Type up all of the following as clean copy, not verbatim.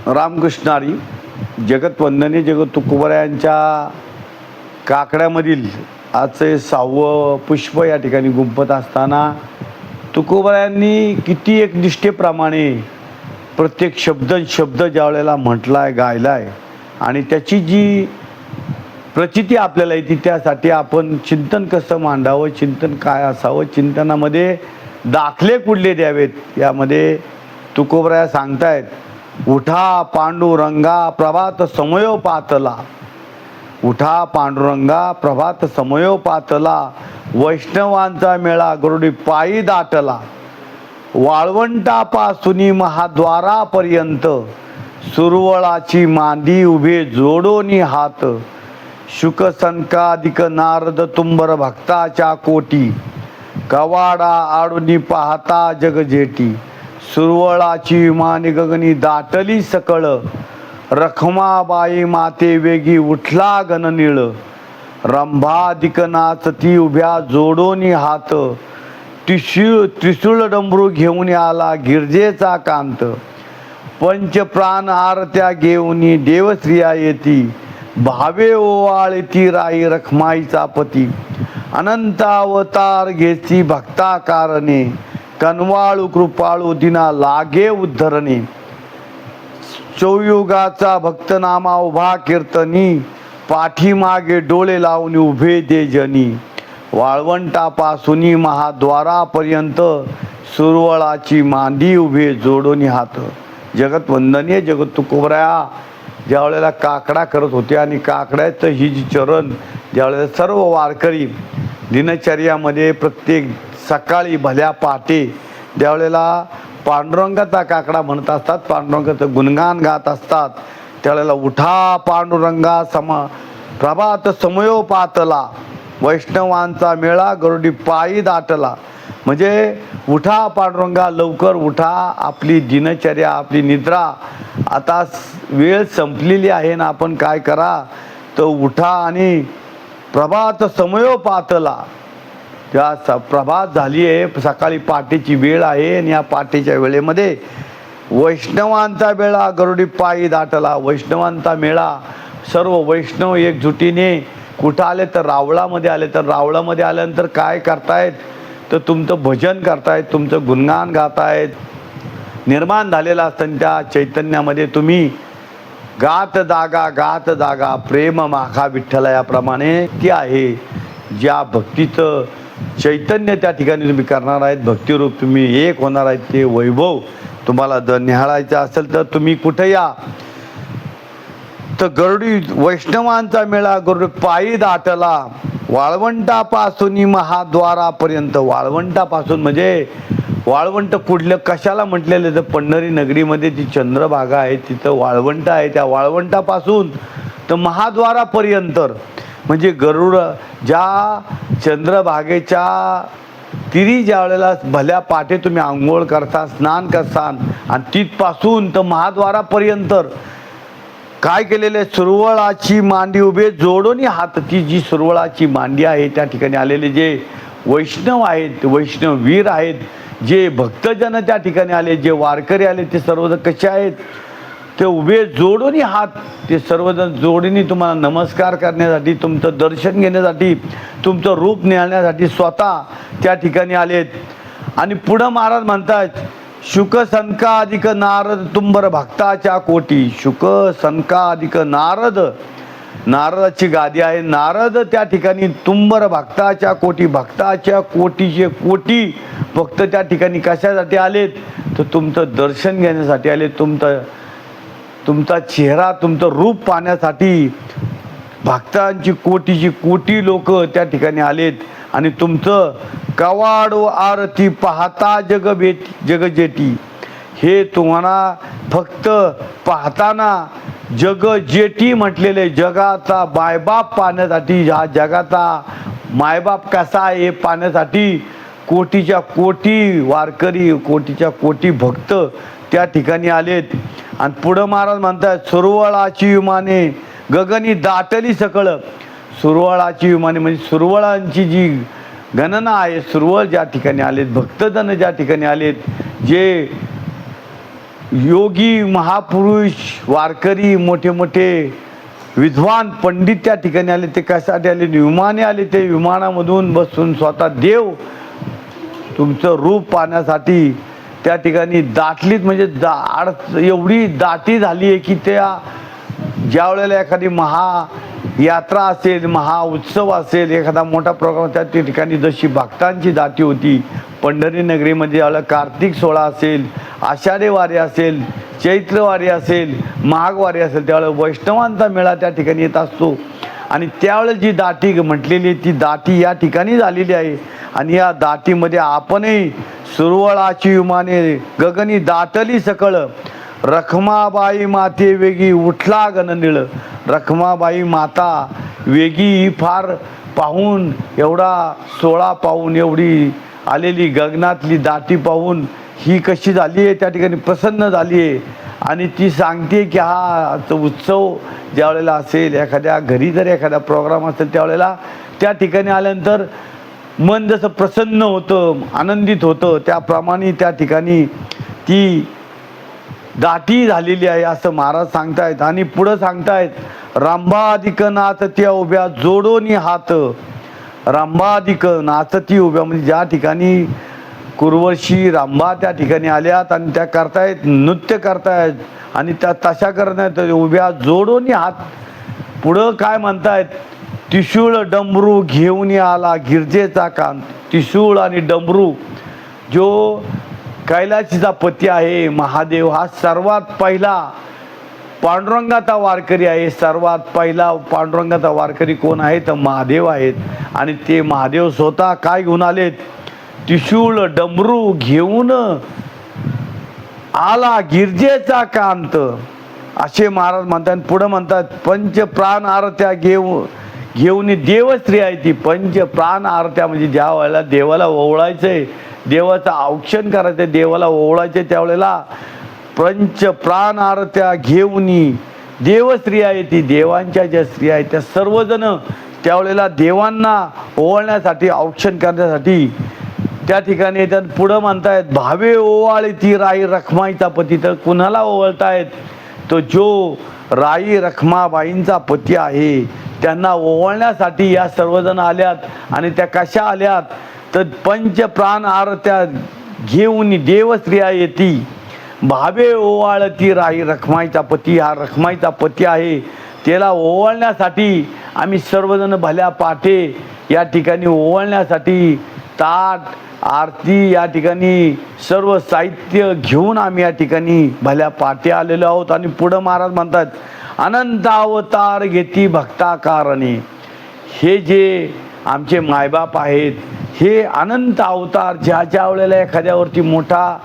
रामकृष्णारी. जगतवंदनीय जगत तुकोबरायांच्या काकड्यामधील आजचे 6वं पुष्प या ठिकाणी गुंफत असताना तुकोबरायांनी किती एकनिष्ठेप्रमाणे प्रत्येक शब्द ज्यावेळेला म्हटला आहे, गायला आहे आणि त्याची जी प्रचिती आपल्याला येते त्यासाठी आपण चिंतन कसं मांडावं, चिंतन काय असावं, चिंतनामध्ये दाखले कुठले द्यावेत यामध्ये तुकोबराया सांगतायत. उठा पांडुरंगा प्रभात समयो पातला, उठा पांडुरंगा प्रभात समयो पातला, वैष्णवांचा मेळा गरुडी पायी दाटला, वाळवंटापासून महाद्वारापर्यंत सुरवळाची मांदी उभे जोडोनी हात, शुक सनकाधिक नारद तुंबर भक्ताच्या कोटी, कवाडा आडुनी पाहता जगजेटी, सुरवळाची विमाने गगनी दाटली सकळ, रखमाबाई माते वेगी उठला गणनीळ, रंभाधिक नाचती उभ्या जोडोनी हात, त्रिशूळ डमरू घेऊन आला गिरजेचा कांत, पंचप्राण आरत्या घेऊनी देवश्रिया येती, भावे ओवाळती राई रखमाईचा पती, अनंत अवतार घेती भक्ता कारणे, कनवाळू कृपाळू दिना लागे उद्धरणे, चौयुगाचा भक्तनामा उभा कीर्तनी, पाठीमागे डोळे लावून उभे दे जनी, वाळवंटापासून महाद्वारापर्यंत सुरवळाची मांडी उभे जोडोनी हात. जगतवंदनीय जगत तुकोबराया ज्यावेळेला काकडा करत होते आणि काकड्याचं ही जी चरण ज्यावेळेला सर्व वारकरी दिनचर्यामध्ये प्रत्येक सकाळी भल्या पहाटे ज्यावेळेला पांडुरंगाचा काकडा म्हणत असतात, पांडुरंगाचं गुणगान गात असतात, त्यावेळेला उठा पांडुरंगा प्रभात समयो पातला, वैष्णवांचा मेळा गरुडी पायी दाटला. म्हणजे उठा पांडुरंगा, लवकर उठा, आपली दिनचर्या आपली निद्रा आता वेळ संपलेली आहे ना, आपण काय करा तर उठा आणि प्रभात समयो पातला, त्या प्रभात झाली आहे, सकाळी पहाटेची वेळ आहे आणि या पहाटेच्या वेळेमध्ये वैष्णवांचा मेळा गरुडी पायी दाटला. वैष्णवांचा मेळा, सर्व वैष्णव एकजुटीने कुठं आले तर रावळामध्ये आले, तर रावळामध्ये आल्यानंतर काय करतायत तर तुमचं भजन करतायत, तुमचं गुणगान गातायत. निर्माण झालेला असताना त्या चैतन्यामध्ये तुम्ही गात जागा प्रेम माखा विठ्ठला याप्रमाणे ती आहे. ज्या भक्तीचं चैतन्य त्या ठिकाणी तुम्ही करणार आहेत, भक्तिरूप तुम्ही एक होणार आहेत, ते वैभव तुम्हाला जर निहाळायचं असेल तर तुम्ही कुठे या तर गरुडी वैष्णवांचा मेळा गरुडी पायी दाटला, वाळवंटापासून महाद्वारापर्यंत. वाळवंटापासून म्हणजे वाळवंट कुठलं कशाला म्हटलेलं तर पंढरी नगरीमध्ये जी चंद्रभागा आहे तिथं वाळवंट आहे, त्या वाळवंटापासून तर महाद्वारापर्यंत म्हणजे गरुड ज्या चंद्रभागेच्या तिरी ज्या वेळेला भल्या पाठे तुम्ही आंघोळ करता, स्नान करसान आणि तिथपासून तर महाद्वारापर्यंत काय केलेले, सुरवळाची मांडी उभे जोडोनी हात. ती जी सुरवळाची मांडी आहे त्या ठिकाणी आलेले जे वैष्णव आहेत, वैष्णव वीर आहेत, जे भक्तजन त्या ठिकाणी आले, जे वारकरी आले, ते सर्वजण कसे आहेत ते उभे जोडोनी हात. ते सर्वजण जोडीने तुम्हाला नमस्कार करण्यासाठी, तुमचं दर्शन घेण्यासाठी, तुमचं रूप निहाळण्यासाठी स्वतः त्या ठिकाणी आलेत. आणि पुढं महाराज म्हणतात, शुक सनकाधिक नारद तुंबर भक्ताच्या कोटी. शुक सनकाधिक नारद, नारदाची गादी आहे, नारद त्या ठिकाणी तुंबर भक्ताच्या कोटी, भक्ताच्या कोटीचे कोटी भक्त त्या ठिकाणी कशासाठी आलेत तर तुमचं दर्शन घेण्यासाठी आले, तुमचा चेहरा, तुमचं रूप पाहण्यासाठी भक्तांची कोटीची कोटी लोक त्या ठिकाणी आलेत. आणि तुमचं कवाडो आरती पाहता जगजेटी, हे तुम्हाला फक्त पाहताना जगजेटी म्हटलेले, जगाचा मायबाप पाहण्यासाठी, ह्या जगाचा मायबाप कसा आहे हे पाहण्यासाठी कोटीच्या कोटी वारकरी, कोटीच्या कोटी भक्त त्या ठिकाणी आलेत. आणि पुढं महाराज म्हणतात, सुरवळाची विमाने गगनी दाटली सकळ. सुरवळाची विमाने म्हणजे सुरवळांची जी गणना आहे, सुरवळ ज्या ठिकाणी आलेत, भक्तजन ज्या ठिकाणी आलेत, जे योगी महापुरुष वारकरी मोठे मोठे विद्वान पंडित त्या ठिकाणी आले. ते कशासाठी आले? विमाने आले. ते विमानामधून बसून स्वतः देव तुमचं रूप पाहण्यासाठी त्या ठिकाणी दाटलीत. म्हणजे एवढी दाटी झाली आहे की त्या ज्या वेळेला एखादी महायात्रा असेल, महाउत्सव असेल, एखादा मोठा प्रोग्राम, त्या ठिकाणी जशी भक्तांची दाटी होती पंढरी नगरीमध्ये, ज्यावेळेला कार्तिक सोहळा असेल, आषाढी वारी असेल, चैत्रवारी असेल, माघवारी असेल, त्यावेळेला वैष्णवांचा मेळा त्या ठिकाणी येत असतो. आणि त्यावेळेस जी दाटी म्हटलेली आहे ती दाटी या ठिकाणी झालेली आहे. आणि या दाटीमध्ये आपणही सुरवळाची विमाने गगनी दाटली सकळ, रखमाबाई माते वेगी उठला गणनिळ. रखमाबाई माता वेगी फार पाहून, एवढा सोहळा पाहून, एवढी आलेली गगनातली दाटी पाहून ही कशी झाली आहे, त्या ठिकाणी प्रसन्न झाली आहे. आणि ती सांगते की हा उत्सव ज्या वेळेला असेल, एखाद्या घरी जर एखादा प्रोग्राम असेल, त्यावेळेला त्या ठिकाणी आल्यानंतर मन जसं प्रसन्न होतं, आनंदित होतं, त्याप्रमाणे त्या ठिकाणी ती दाटी झालेली आहे असं महाराज सांगतायत. आणि पुढं सांगतायत, रांबाधिक नाचत्या उभ्या जोडोनी हात. रांबाधिक नाचती उभ्या म्हणजे ज्या ठिकाणी कुरवशी रांबा त्या ठिकाणी आल्यात आणि त्या करतायत, नृत्य करतायत आणि त्या तशा करण्यात उभ्या जोडोनी हात. पुढं काय म्हणतायत, त्रिशूळ डमरू घेऊन आला गिरजेचा कांत. त्रिशूळ आणि डमरू, जो कैलाशीचा पती आहे महादेव, हा सर्वात पहिला पांडुरंगाचा वारकरी आहे. सर्वात पहिला पांडुरंगाचा वारकरी कोण आहे तर महादेव आहेत. आणि ते महादेव स्वतः काय घेऊन आलेत, त्रिशूळ डमरू घेऊन आला गिरजेचा कांत असे महाराज म्हणतात. पुढे म्हणतात, पंच प्राण आरत्या घेऊन देवस्त्री आहे ती. पंच प्राण आरत्या म्हणजे ज्या वेळेला देवाला ओवळायचंय, देवाचं औक्षण करायचंय, देवाला ओवळायचंय, त्यावेळेला पंच प्राण आरत्या घेऊन देवस्त्री आहे ती. देवांच्या ज्या स्त्रिया आहेत त्या सर्वजण त्यावेळेला देवांना ओवळण्यासाठी, औक्षण करण्यासाठी त्या ठिकाणी येतात. पुढं म्हणतायत, भावे ओवाळी ती राई रखमाईचा पती. तर कुणाला ओवळतायत, तो जो राई रखमाबाईंचा पती आहे त्यांना ओवळण्यासाठी या सर्वजण आल्यात. आणि त्या कशा आल्यात तर पंच प्राण आरत्या घेऊन देवस्त्रिया येती. भावे ओवाळती राई रखमाईचा पती. हा रखमाईचा पती आहे, त्याला ओवळण्यासाठी आम्ही सर्वजण भल्या पाठे या ठिकाणी ओवळण्यासाठी ताट आरती या ठिकाणी सर्व साहित्य घेऊन आम्ही या ठिकाणी भल्या पाठे आलेलो आहोत. आणि पुढं महाराज म्हणतात, अनंत अवतार घेती भक्ताकारणे. हे जे आमचे मायबाप आहेत, हे अनंत अवतार ज्या वेळेला एखाद्यावरती मोठा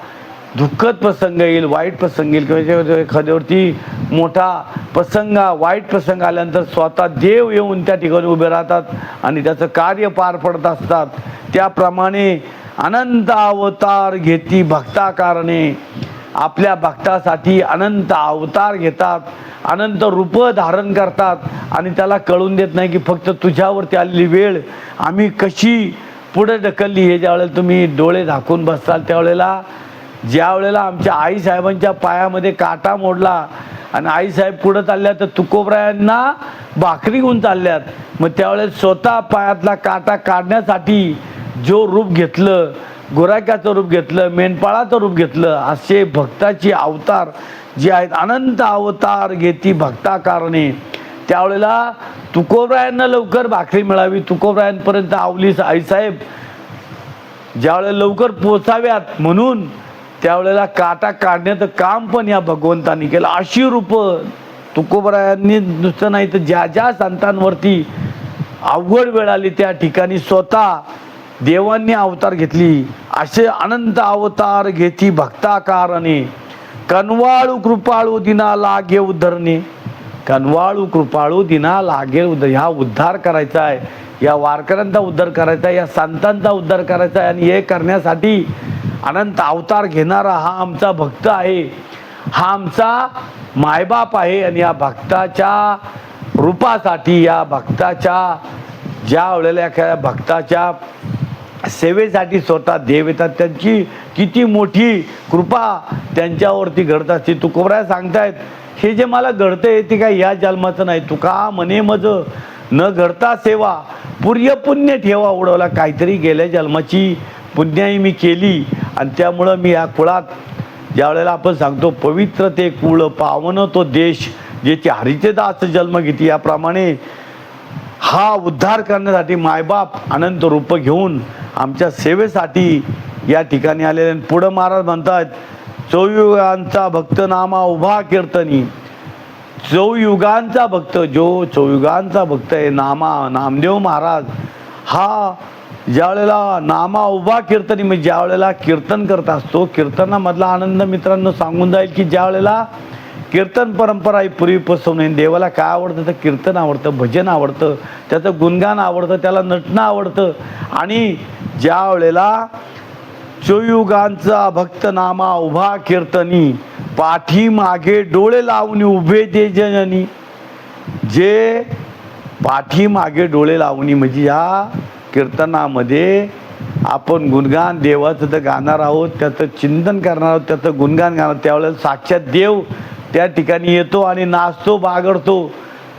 दुःखद प्रसंग येईल, वाईट प्रसंग येईल, किंवा एखाद्यावरती मोठा प्रसंग, वाईट प्रसंग आल्यानंतर स्वतः देव येऊन त्या ठिकाणी उभे राहतात आणि त्याचं कार्य पार पडत असतात. त्याप्रमाणे अनंत अवतार घेती भक्ताकारणे. आपल्या भक्तासाठी अनंत अवतार घेतात, अनंत रूप धारण करतात. आणि त्याला कळून देत नाही की फक्त तुझ्यावरती आलेली वेळ आम्ही कशी पुढे ढकलली. हे ज्यावेळेला तुम्ही डोळे झाकून बसताल, त्यावेळेला ज्या वेळेला आमच्या आईसाहेबांच्या पायामध्ये काटा मोडला आणि आईसाहेब पुढं चालल्या तर तुकोबरायांना भाकरी घेऊन चालल्यात, मग त्यावेळेस स्वतः पायातला काटा काढण्यासाठी जो रूप घेतलं, गुराख्याचं रूप घेतलं, मेंढपाळाचं रूप घेतलं, असे भक्ताची अवतार जे आहेत, अनंत अवतार घेती भक्ताकारणे. त्यावेळेला तुकोबरायांना लवकर भाकरी मिळावी, तुकोबरायांपर्यंत आवली आईसाहेब ज्यावेळेला लवकर पोचाव्यात म्हणून त्यावेळेला काटा काढण्याचं काम पण या भगवंतांनी केलं. अशी रूप तुकोबरायांनी नुसतं नाही तर ज्या ज्या संतांवरती अवघड वेळ आली त्या ठिकाणी स्वतः देवांनी अवतार घेतली. असे अनंत अवतार घेती भक्ताकारणे. कनवाळू कृपाळू दिना लागे उद्धरणे. कनवाळू कृपाळू दिना लागे उद्धर. ह्या उद्धार करायचा आहे, या वारकऱ्यांचा उद्धार करायचा आहे, या संतांचा उद्धार करायचा आहे. आणि हे करण्यासाठी अनंत अवतार घेणारा हा आमचा भक्त आहे, हा आमचा मायबाप आहे. आणि या भक्ताच्या रूपासाठी, या भक्ताच्या ज्या वेळेला एखाद्या भक्ताच्या सेवेसाठी स्वतः देव येतात. त्यांची किती मोठी कृपा त्यांच्यावरती घडत असते. तुकोबराय सांगतायत, हे जे मला घडतंय ते काय या जन्माचं नाही. तुका म्हणे मज न घडता सेवा, पुर्य पुण्य ठेवा उडवला. काहीतरी गेल्या जन्माची पुण्याई मी केली आणि त्यामुळं मी या कुळात, ज्या वेळेला आपण सांगतो पवित्र ते कुळ पावन तो देश, ज्याचे हरीचे दास जन्म घेते, याप्रमाणे हा उद्धार करण्यासाठी मायबाप अनंत रूप घेऊन आमच्या सेवेसाठी या ठिकाणी आलेले. पुढं महाराज म्हणतात, चौयुगांचा भक्त नामा उभा कीर्तनी. चौयुगांचा भक्त, जो चौयुगांचा भक्त आहे नामदेव महाराज, हा ज्या वेळेला नामा उभा कीर्तनी म्हणजे ज्या वेळेला कीर्तन करत असतो, कीर्तनामधला आनंद मित्रांनो सांगून जाईल की ज्या वेळेला कीर्तन परंपरा ही पूर्वीपासून, देवाला काय आवडतं तर कीर्तन आवडतं, भजन आवडतं, त्याचं गुणगान आवडतं, त्याला नटणं आवडतं. आणि ज्या वेळेला चौयुगांचा भक्त नामा उभा कीर्तनी, पाठी मागे डोळे लावून उभे ते जननी. जे पाठी मागे डोळे लावून म्हणजे या कीर्तनामध्ये आपण गुणगान देवाचं तर गाणार आहोत, त्याचं चिंतन करणार आहोत, त्याचं गुणगान गाणार. त्यावेळेला साक्षात देव त्या ठिकाणी येतो आणि नाचतो, बागडतो.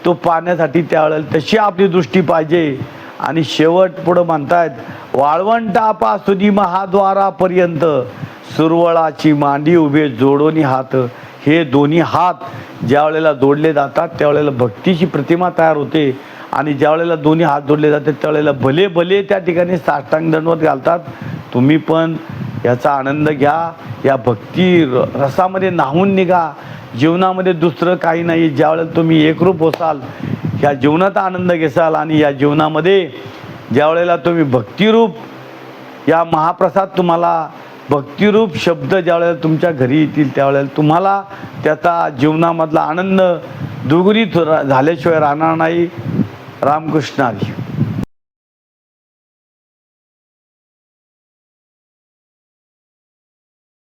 तो पाहण्यासाठी त्यावेळेला तशी आपली दृष्टी पाहिजे. आणि शेवट पुढं म्हणतायत, वाळवंटापासून महाद्वारापर्यंत सुरवळाची मांडी उभे जोडोनी हात. हे दोन्ही हात ज्या वेळेला जोडले जातात त्यावेळेला भक्तीची प्रतिमा तयार होते. आणि ज्या वेळेला दोन्ही हात जोडले जातात त्यावेळेला भले भले त्या ठिकाणी साष्टांग दंडवत घालतात. तुम्ही पण याचा आनंद घ्या, या भक्ती रसामध्ये न्हावून निघा. जीवनामध्ये दुसरं काही नाही. ज्या वेळेला तुम्ही एकरूप होसाल, ह्या जीवनाचा आनंद घेसाल आणि या जीवनामध्ये ज्या वेळेला तुम्ही भक्तिरूप या महाप्रसाद, तुम्हाला भक्तिरूप शब्द ज्या वेळेला तुमच्या घरी येतील त्यावेळेला तुम्हाला त्याचा जीवनामधला आनंद दुगुणित झाल्याशिवाय राहणार नाही. रामकृष्ण हरी.